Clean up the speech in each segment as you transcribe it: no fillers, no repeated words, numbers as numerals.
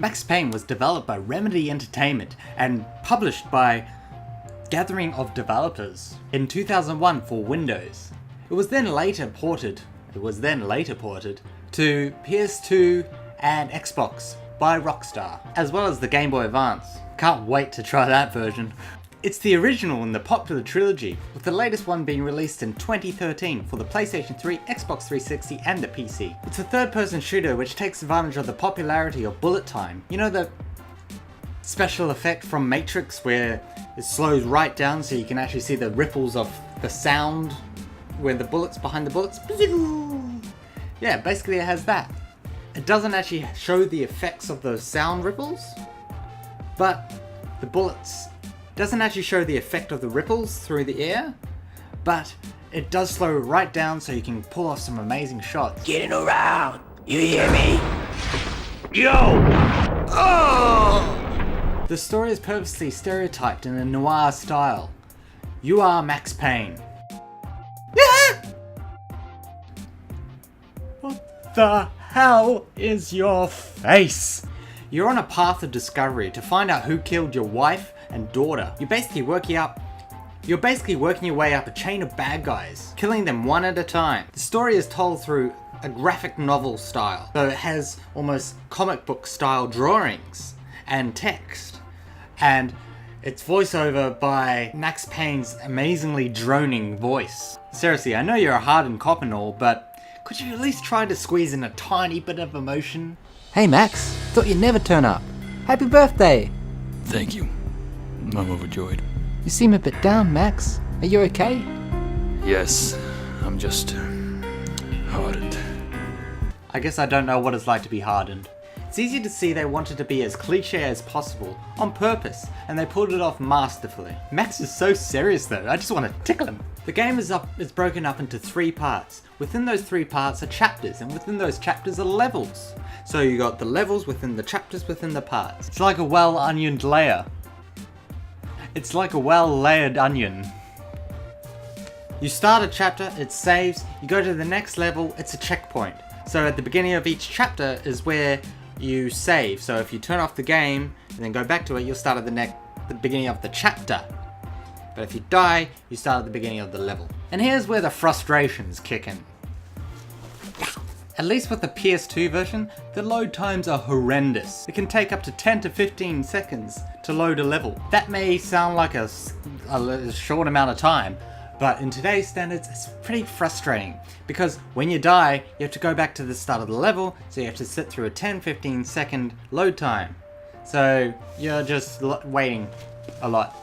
Max Payne was developed by Remedy Entertainment and published by Gathering of Developers in 2001 for Windows. It was then later ported to PS2 and Xbox by Rockstar, as well as the Game Boy Advance. Can't wait to try that version. It's the original in the popular trilogy, with the latest one being released in 2013 for the PlayStation 3, Xbox 360 and the PC. It's a third-person shooter which takes advantage of the popularity of bullet time. You know the special effect from Matrix where it slows right down so you can actually see the ripples of the sound where the bullets behind the bullets? Yeah, basically it has that. It doesn't actually show the effects of those sound ripples, but the bullets doesn't actually show the effect of the ripples through the air, but it does slow right down so you can pull off some amazing shots. Getting around, you hear me? Yo! Oh! The story is purposely stereotyped in a noir style. You are Max Payne. What the hell is your face? You're on a path of discovery to find out who killed your wife and daughter. You're basically working your way up a chain of bad guys, killing them one at a time. The story is told through a graphic novel style, so it has almost comic book style drawings and text, and it's voiceover by Max Payne's amazingly droning voice. Seriously, I know you're a hardened cop and all, but could you at least try to squeeze in a tiny bit of emotion? Hey Max, thought you'd never turn up. Happy birthday! Thank you. I'm overjoyed. You seem a bit down, Max. Are you okay? Yes, I'm just hardened. I guess I don't know what it's like to be hardened. It's easy to see they wanted to be as cliche as possible, on purpose, and they pulled it off masterfully. Max is so serious though, I just want to tickle him. The game is broken up into 3 parts. Within those 3 parts are chapters, and within those chapters are levels. So you got the levels within the chapters within the parts. It's like a well-onioned layer. It's like a well-layered onion. You start a chapter, it saves, you go to the next level, it's a checkpoint. So at the beginning of each chapter is where you save. So if you turn off the game and then go back to it, you'll start at the beginning of the chapter. But if you die, you start at the beginning of the level. And here's where the frustrations kick in. At least with the PS2 version, the load times are horrendous. It can take up to 10 to 15 seconds to load a level. That may sound like a short amount of time, but in today's standards, it's pretty frustrating. Because when you die, you have to go back to the start of the level, so you have to sit through a 10-15 second load time. So you're just waiting a lot.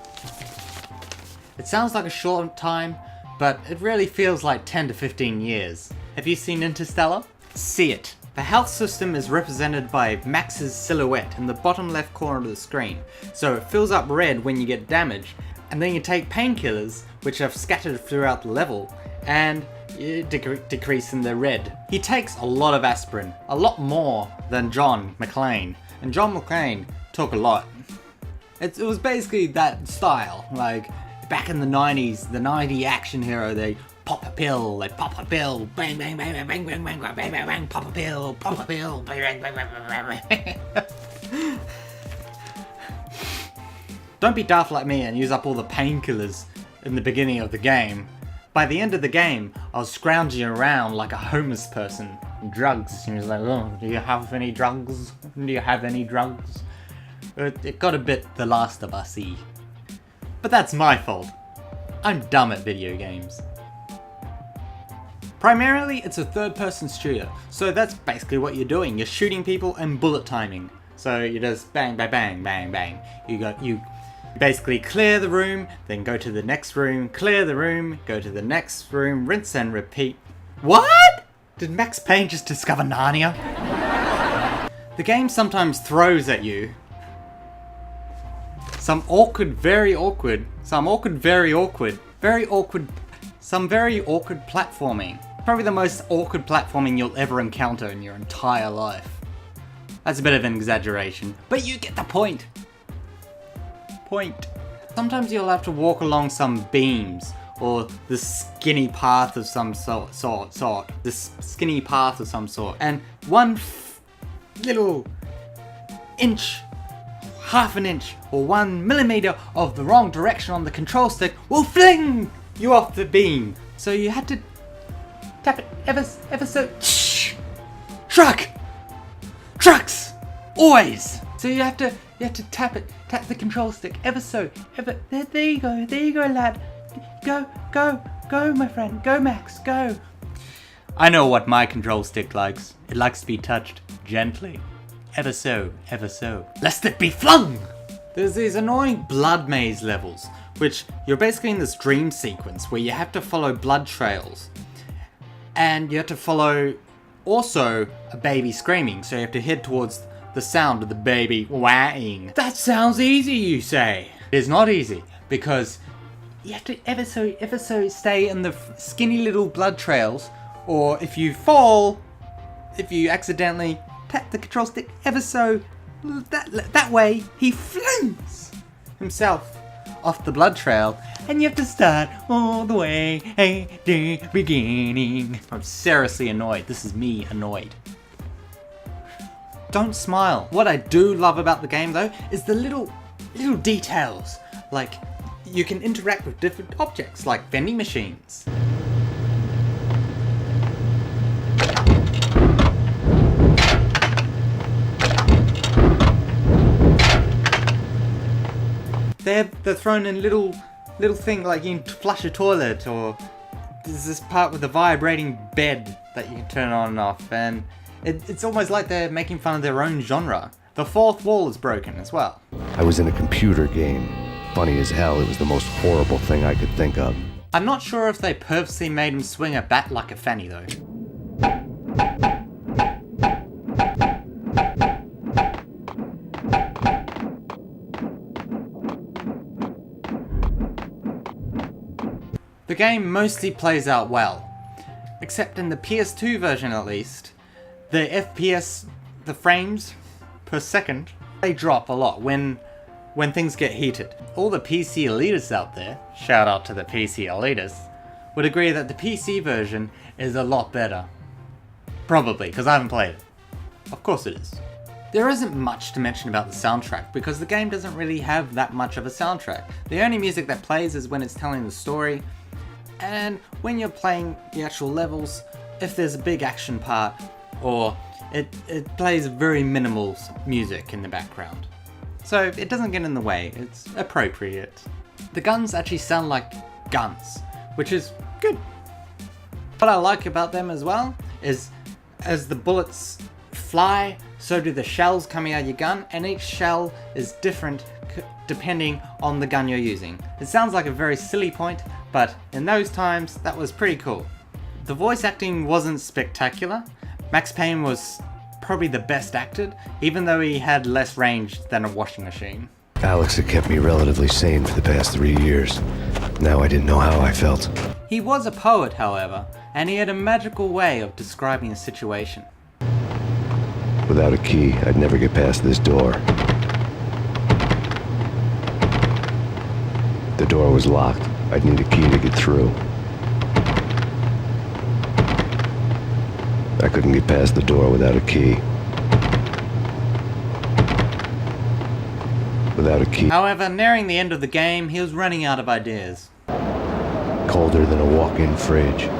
It sounds like a short time, but it really feels like 10 to 15 years. Have you seen Interstellar? See it. The health system is represented by Max's silhouette in the bottom left corner of the screen, so it fills up red when you get damaged, and then you take painkillers, which are scattered throughout the level, and you decrease in the red. He takes a lot of aspirin, a lot more than John McClane, and John McClane took a lot. It was basically that style, like back in the 90s, the 90s action hero, they pop a pill, bang, bang, bang, bang, bang, bang, bang, bang, bang, bang, pop a pill, bang, bang, bang, bang, bang. Don't be daft like me and use up all the painkillers in the beginning of the game. By the end of the game, I was scrounging around like a homeless person. Drugs. He was like, oh, do you have any drugs? Do you have any drugs? It got a bit The Last of Us-y. But that's my fault. I'm dumb at video games. Primarily, it's a third-person shooter, so that's basically what you're doing. You're shooting people and bullet timing. So you just bang, bang, bang, bang, bang. You basically clear the room, then go to the next room, clear the room, go to the next room, rinse and repeat. What? Did Max Payne just discover Narnia? The game sometimes throws at you some very awkward platforming. Probably the most awkward platforming you'll ever encounter in your entire life. That's a bit of an exaggeration, but you get the point. Sometimes you'll have to walk along some beams, or the skinny path of some sort. And one little inch, half an inch, or 1 millimeter of the wrong direction on the control stick will fling you off the beam. So you had to tap it ever so. Trucks! Always! So you have to tap the control stick ever so. There you go, lad. Go, my friend. Go, Max, go. I know what my control stick likes. It likes to be touched gently. Ever so. Lest it be flung! There's these annoying blood maze levels, which you're basically in this dream sequence where you have to follow blood trails. And you have to follow also a baby screaming, so you have to head towards the sound of the baby wahing. That sounds easy, you say. It is not easy, because you have to ever so stay in the skinny little blood trails, or if you fall, if you accidentally tap the control stick ever so, that way he flings himself off the blood trail, and you have to start all the way at the beginning. I'm seriously annoyed. This is me annoyed. Don't smile. What I do love about the game though is the little details. Like, you can interact with different objects like vending machines. They're thrown in little thing like you can flush a toilet, or there's this part with the vibrating bed that you can turn on and off, and it's almost like they're making fun of their own genre. The fourth wall is broken as well. I was in a computer game. Funny as hell, it was the most horrible thing I could think of. I'm not sure if they purposely made him swing a bat like a fanny though. The game mostly plays out well, except in the PS2 version at least. The FPS, the frames per second, they drop a lot when things get heated. All the PC elitists out there, shout out to the PC elitists, would agree that the PC version is a lot better. Probably, because I haven't played it. Of course it is. There isn't much to mention about the soundtrack, because the game doesn't really have that much of a soundtrack. The only music that plays is when it's telling the story, and when you're playing the actual levels, if there's a big action part, or it plays very minimal music in the background. So it doesn't get in the way, it's appropriate. The guns actually sound like guns, which is good. What I like about them as well is as the bullets fly, so do the shells coming out of your gun, and each shell is different depending on the gun you're using. It sounds like a very silly point, but in those times that was pretty cool. The voice acting wasn't spectacular. Max Payne was probably the best acted, even though he had less range than a washing machine. Alex had kept me relatively sane for the past 3 years. Now I didn't know how I felt. He was a poet, however, and he had a magical way of describing a situation. Without a key, I'd never get past this door. The door was locked. I'd need a key to get through. I couldn't get past the door without a key. Without a key. However, nearing the end of the game, he was running out of ideas. Colder than a walk-in fridge.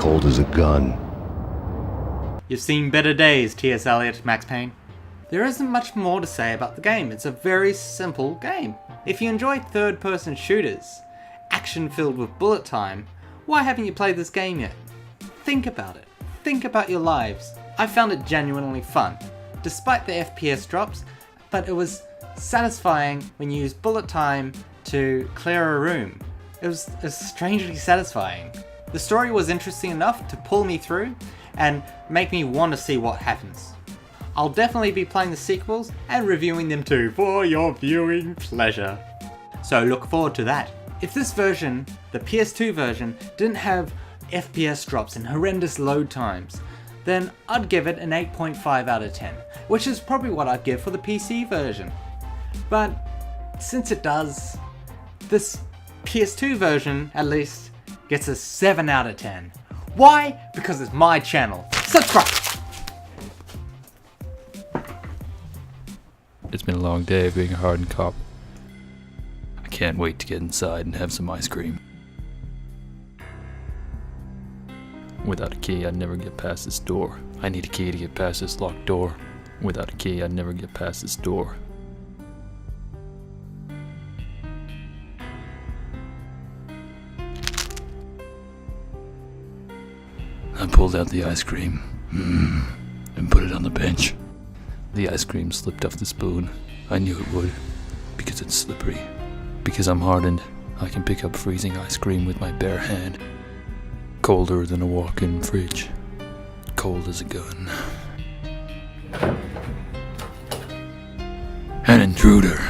Cold as a gun. You've seen better days, T.S. Eliot, Max Payne. There isn't much more to say about the game. It's a very simple game. If you enjoy third-person shooters, action filled with bullet time, why haven't you played this game yet? Think about it. Think about your lives. I found it genuinely fun, despite the FPS drops, but it was satisfying when you used bullet time to clear a room. It was strangely satisfying. The story was interesting enough to pull me through and make me want to see what happens. I'll definitely be playing the sequels and reviewing them too for your viewing pleasure. So look forward to that. If this version, the PS2 version, didn't have FPS drops and horrendous load times, then I'd give it an 8.5 out of 10, which is probably what I'd give for the PC version. But since it does, this PS2 version at least gets a 7 out of 10. Why? Because it's my channel. Subscribe! It's been a long day of being a hardened cop. I can't wait to get inside and have some ice cream. Without a key, I'd never get past this door. I need a key to get past this locked door. Without a key, I'd never get past this door. I pulled out the ice cream and put it on the bench. The ice cream slipped off the spoon. I knew it would, because it's slippery. Because I'm hardened, I can pick up freezing ice cream with my bare hand. Colder than a walk-in fridge. Cold as a gun. An intruder.